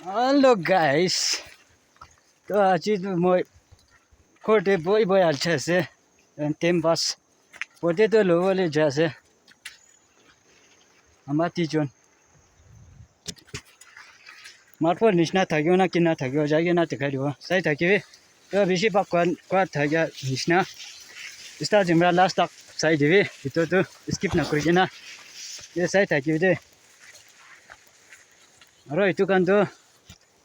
Hello guys. तो आज मैं कोटे बोई बोई अच्छा से टेम बस पोते तो लोवले जैसे हमारी जोन मार्फो निशना थागियो ना किना थागियो जागे ना तकारियो सही थागिवे तो बिशी पक्का क्वाड थागिया निशना इस्ता जिमरा लास्ट तक सही दिवे तो स्किप ना करिए ना ये सही थागिवे दे अरे इतु कान तो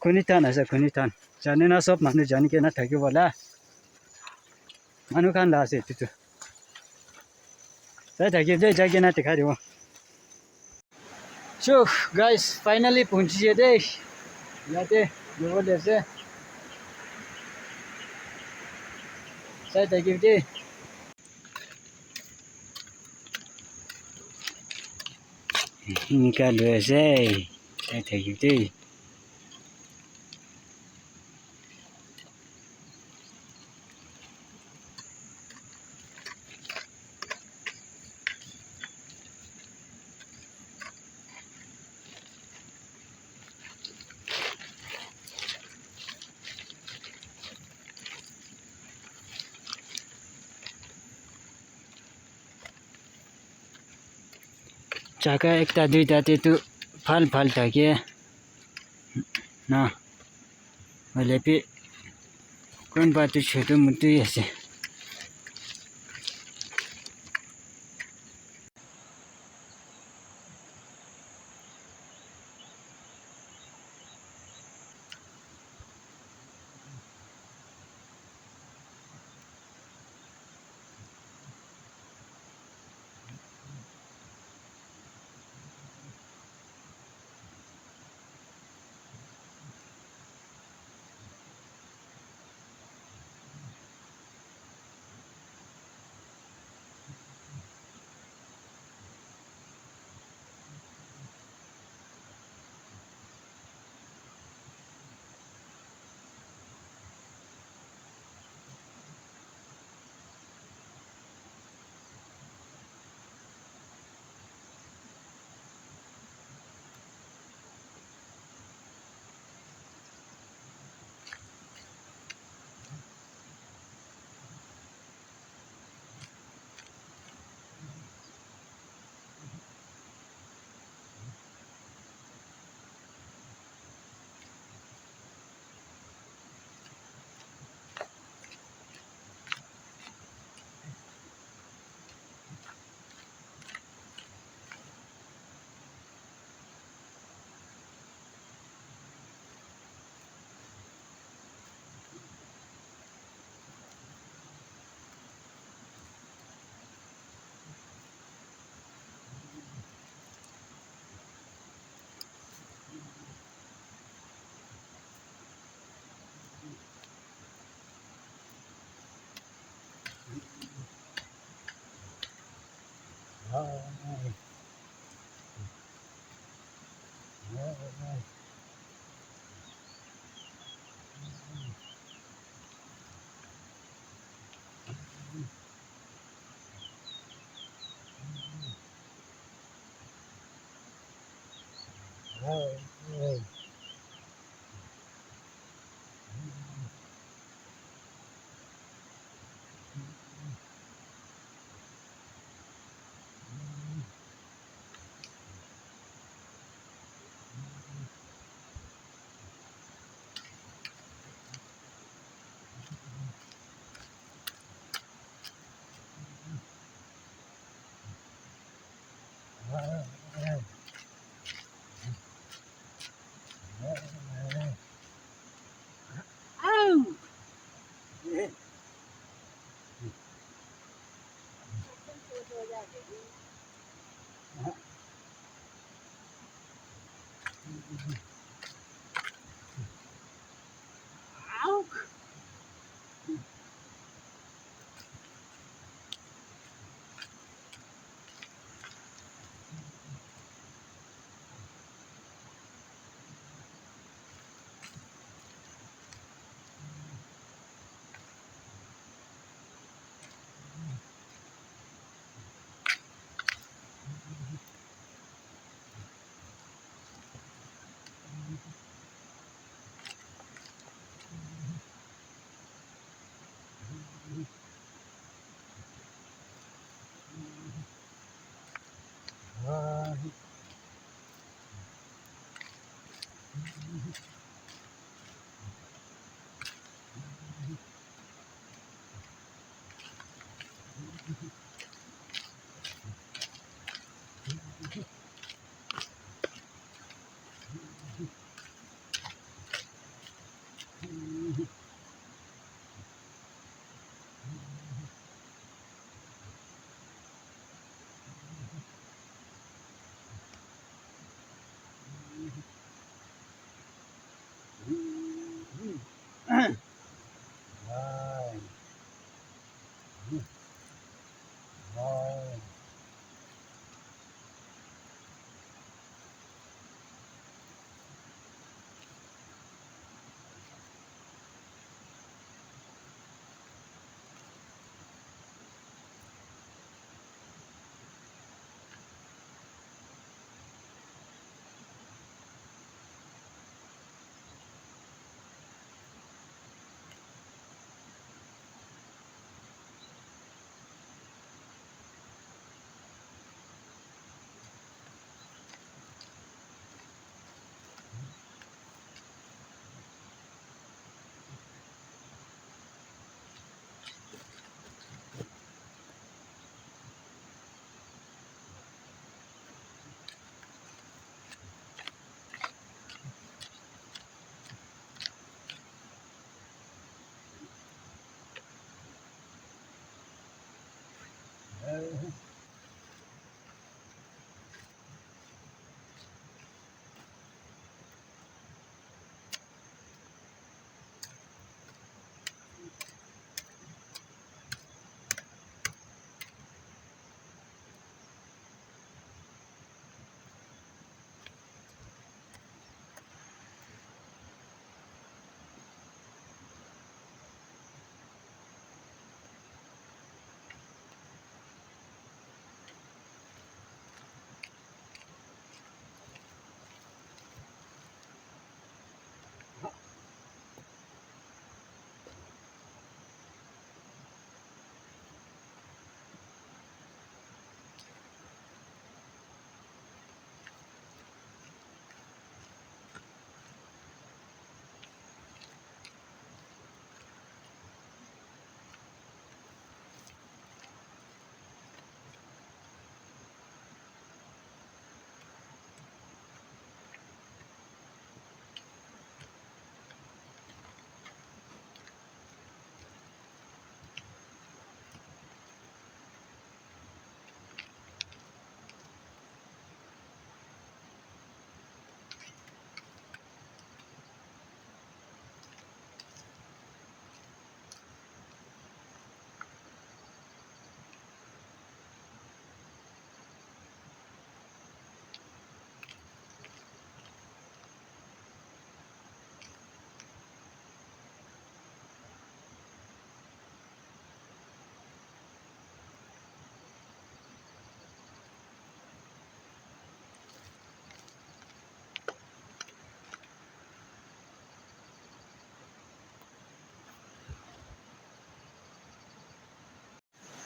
खुनितान ऐसा खुनितान जाने ना सब माने जाने के ना थागियो वाला मानु कान लासे इतु सही थागिवे दे जागे ना तकारियो So guys, finally पहुंचिए दे याते जो लेसे सही थागिवे दे निकाल ऐसे सही थागिवे दे चाका एकटा दुईटा तेतु फाल थाके ना मैले पे कोन बाटो छोटो मुटु यसे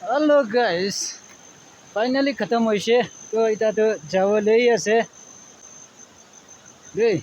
हेलो गाइस फाइनली खत्म होइसे तो इटा तो जावले আছে দেই